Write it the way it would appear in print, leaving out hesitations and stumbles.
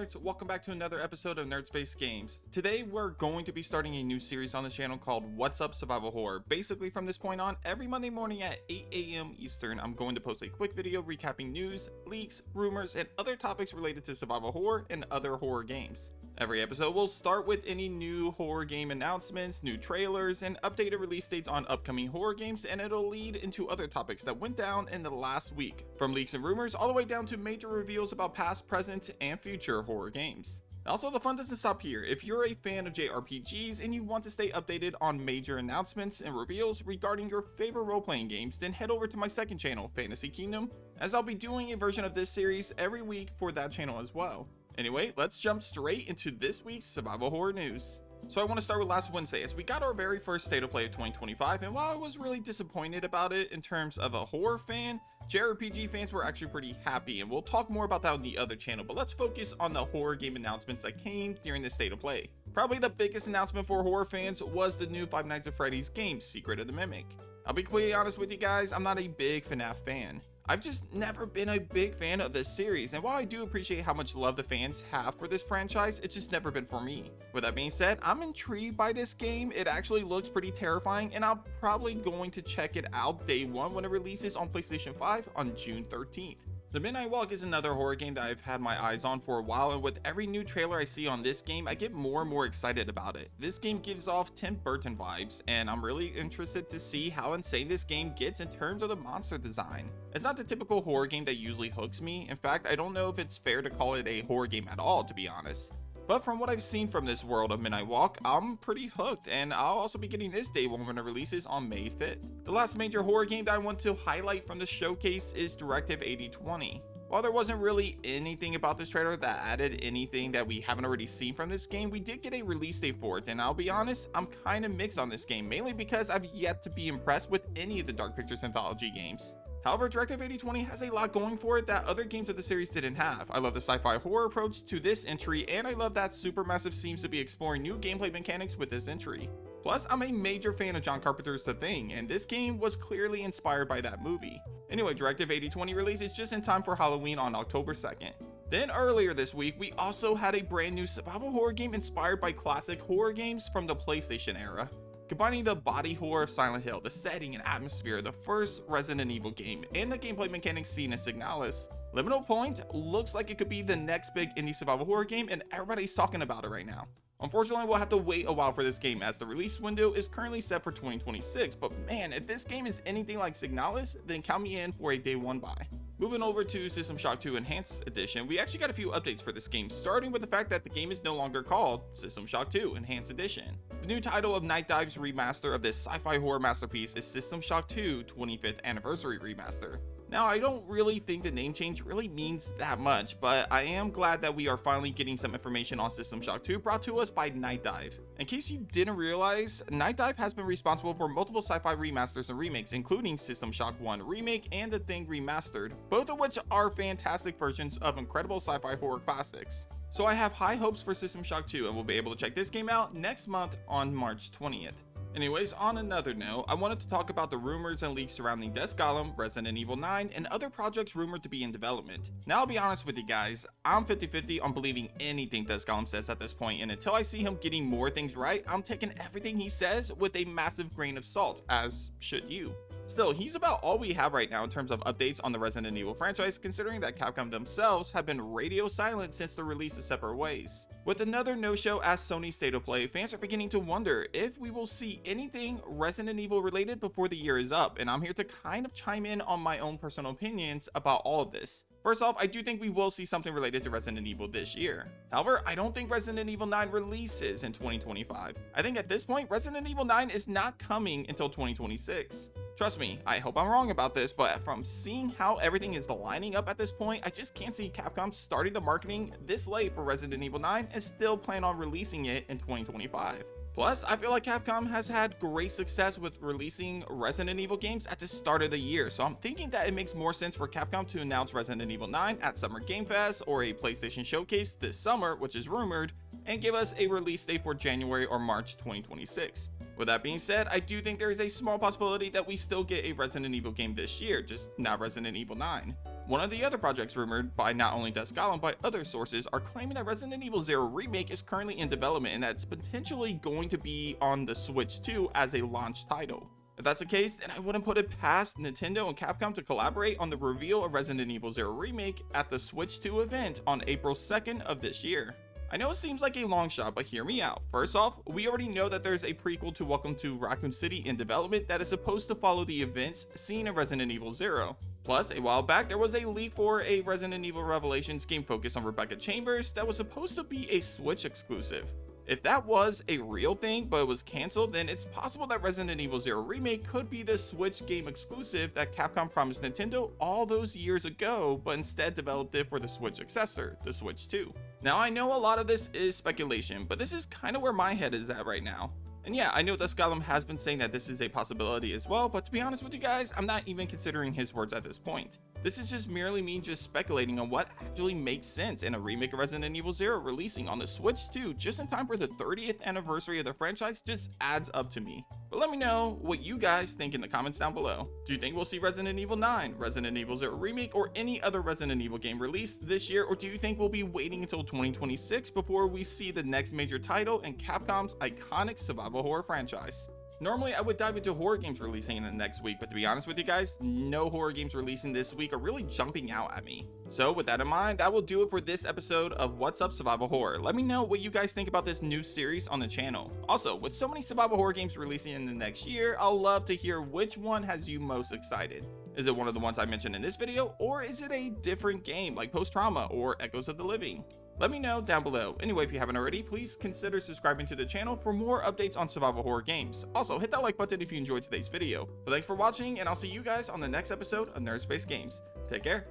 nerds? Welcome back to another episode of Nerd Space Games. Today we're going to be starting a new series on the channel called What's Up Survival Horror. Basically from this point on, every Monday morning at 8 a.m. Eastern, I'm going to post a quick video recapping news, leaks, rumors, and other topics related to survival horror and other horror games. Every episode will start with any new horror game announcements, new trailers, and updated release dates on upcoming horror games, and it'll lead into other topics that went down in the last week, from leaks and rumors all the way down to major reveals about past, present, and future horror games. Also, the fun doesn't stop here. If you're a fan of JRPGs and you want to stay updated on major announcements and reveals regarding your favorite role-playing games, then head over to my second channel, Fantasy Kingdom, as I'll be doing a version of this series every week for that channel as well. Anyway, let's jump straight into this week's survival horror news. So I want to start with last Wednesday, as we got our very first State of Play of 2025, and while I was really disappointed about it in terms of a horror fan, JRPG fans were actually pretty happy, and we'll talk more about that on the other channel, but let's focus on the horror game announcements that came during the State of Play. Probably the biggest announcement for horror fans was the new Five Nights at Freddy's game, Secret of the Mimic. I'll be completely honest with you guys, I'm not a big FNAF fan. I've just never been a big fan of this series, and while I do appreciate how much love the fans have for this franchise, it's just never been for me. With that being said, I'm intrigued by this game. It actually looks pretty terrifying, and I'm probably going to check it out day one when it releases on PlayStation 5 on June 13th. The Midnight Walk is another horror game that I've had my eyes on for a while, and with every new trailer I see on this game, I get more and more excited about it. This game gives off Tim Burton vibes, and I'm really interested to see how insane this game gets in terms of the monster design. It's not the typical horror game that usually hooks me. In fact, I don't know if it's fair to call it a horror game at all, to be honest. But from what I've seen from this world of Midnight Walk, I'm pretty hooked, and I'll also be getting this day one when it releases on May 5th. The last major horror game that I want to highlight from the showcase is Directive 8020. While there wasn't really anything about this trailer that added anything that we haven't already seen from this game, we did get a release date for it, and I'll be honest, I'm kind of mixed on this game, mainly because I've yet to be impressed with any of the Dark Pictures Anthology games. However, Directive 8020 has a lot going for it that other games of the series didn't have. I love the sci-fi horror approach to this entry, and I love that Supermassive seems to be exploring new gameplay mechanics with this entry. Plus, I'm a major fan of John Carpenter's The Thing, and this game was clearly inspired by that movie. Anyway, Directive 8020 releases just in time for Halloween on October 2nd. Then earlier this week, we also had a brand new survival horror game inspired by classic horror games from the PlayStation era. Combining the body horror of Silent Hill, the setting and atmosphere of the first Resident Evil game, and the gameplay mechanics seen in Signalis, Liminal Point looks like it could be the next big indie survival horror game, and everybody's talking about it right now. Unfortunately, we'll have to wait a while for this game, as the release window is currently set for 2026, but man, if this game is anything like Signalis, then count me in for a day one buy. Moving over to System Shock 2 Enhanced Edition, we actually got a few updates for this game, starting with the fact that the game is no longer called System Shock 2 Enhanced Edition. The new title of Night Dive's remaster of this sci-fi horror masterpiece is System Shock 2 25th Anniversary Remaster. Now, I don't really think the name change really means that much, but I am glad that we are finally getting some information on System Shock 2 brought to us by Night Dive. In case you didn't realize, Night Dive has been responsible for multiple sci-fi remasters and remakes, including System Shock 1 Remake and The Thing Remastered, both of which are fantastic versions of incredible sci-fi horror classics. So I have high hopes for System Shock 2, and we'll be able to check this game out next month on March 20th. Anyways, on another note, I wanted to talk about the rumors and leaks surrounding Death Golem, Resident Evil 9, and other projects rumored to be in development. Now, I'll be honest with you guys, I'm 50-50 on believing anything Death Golem says at this point, and until I see him getting more things right, I'm taking everything he says with a massive grain of salt, as should you. Still, he's about all we have right now in terms of updates on the Resident Evil franchise, considering that Capcom themselves have been radio silent since the release of Separate Ways. With another no-show as Sony's State of Play, fans are beginning to wonder if we will see anything Resident Evil related before the year is up, and I'm here to kind of chime in on my own personal opinions about all of this. First off, I do think we will see something related to Resident Evil this year. However, I don't think Resident Evil 9 releases in 2025. I think at this point, Resident Evil 9 is not coming until 2026. Trust me, I hope I'm wrong about this, but from seeing how everything is lining up at this point, I just can't see Capcom starting the marketing this late for Resident Evil 9 and still plan on releasing it in 2025. Plus, I feel like Capcom has had great success with releasing Resident Evil games at the start of the year, so I'm thinking that it makes more sense for Capcom to announce Resident Evil 9 at Summer Game Fest or a PlayStation Showcase this summer, which is rumored, and give us a release date for January or March 2026. With that being said, I do think there is a small possibility that we still get a Resident Evil game this year, just not Resident Evil 9. One of the other projects rumored by not only Descalon but other sources are claiming that Resident Evil 0 Remake is currently in development and that it's potentially going to be on the Switch 2 as a launch title. If that's the case, then I wouldn't put it past Nintendo and Capcom to collaborate on the reveal of Resident Evil 0 Remake at the Switch 2 event on April 2nd of this year. I know it seems like a long shot, but hear me out. First off, we already know that there's a prequel to Welcome to Raccoon City in development that is supposed to follow the events seen in Resident Evil 0. Plus, a while back, there was a leak for a Resident Evil Revelations game focused on Rebecca Chambers that was supposed to be a Switch exclusive. If that was a real thing, but it was cancelled, then it's possible that Resident Evil 0 Remake could be the Switch game exclusive that Capcom promised Nintendo all those years ago, but instead developed it for the Switch successor, the Switch 2. Now, I know a lot of this is speculation, but this is kind of where my head is at right now. And yeah, I know Descalon has been saying that this is a possibility as well, but to be honest with you guys, I'm not even considering his words at this point. This is just merely me just speculating on what actually makes sense in a remake of Resident Evil 0 releasing on the Switch 2 just in time for the 30th anniversary of the franchise just adds up to me. But let me know what you guys think in the comments down below. Do you think we'll see Resident Evil 9, Resident Evil 0 Remake, or any other Resident Evil game released this year, or do you think we'll be waiting until 2026 before we see the next major title in Capcom's iconic survival horror franchise? Normally, I would dive into horror games releasing in the next week, but to be honest with you guys, no horror games releasing this week are really jumping out at me. So with that in mind, that will do it for this episode of What's Up Survival Horror. Let me know what you guys think about this new series on the channel. Also, with so many survival horror games releasing in the next year, I'll love to hear which one has you most excited. Is it one of the ones I mentioned in this video, or is it a different game like Post Trauma or Echoes of the Living? Let me know down below. Anyway, if you haven't already, please consider subscribing to the channel for more updates on survival horror games. Also, hit that like button if you enjoyed today's video. But thanks for watching, and I'll see you guys on the next episode of Nerd Space Games. Take care.